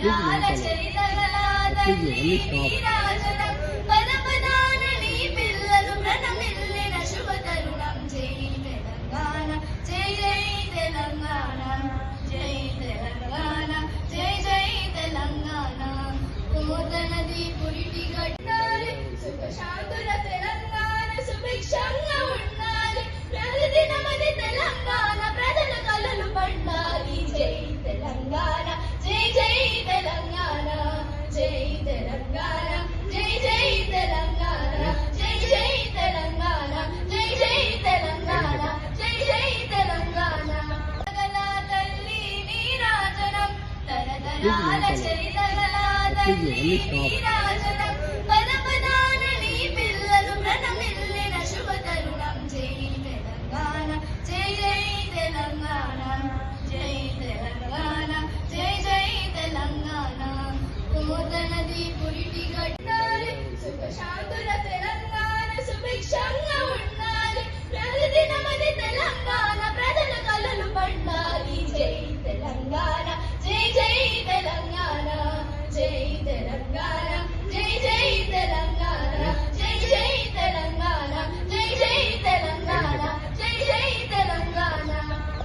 తరతరాల చరితగలాదని నీరాజనం పదపదాన నీ పిల్లలు ప్రణమిల్లిన శుభ తరుణం. జై తెలంగాణ, జై జై తెలంగాణ, జై తెలంగాణ, జై జై తెలంగాణ. కోతనది పురిటి గట్టాలి, సుఖ శాంతుల తెలంగాణ సుభిక్షంగా ఉండాలి. ప్రతిదినమది తెలంగాణ ప్రజల కలలు పండాలి. జై తెలంగాణ, జై జై తెలంగాణ, జై తెలంగాణ, జై జై తెలంగాణ, జై జై తెలంగాణ, జై జై తెలంగాణ, జై జై తెలంగాణ. గలా తల్లి నీరాజనం తరతరాల చరితగలాదని నీరాజనం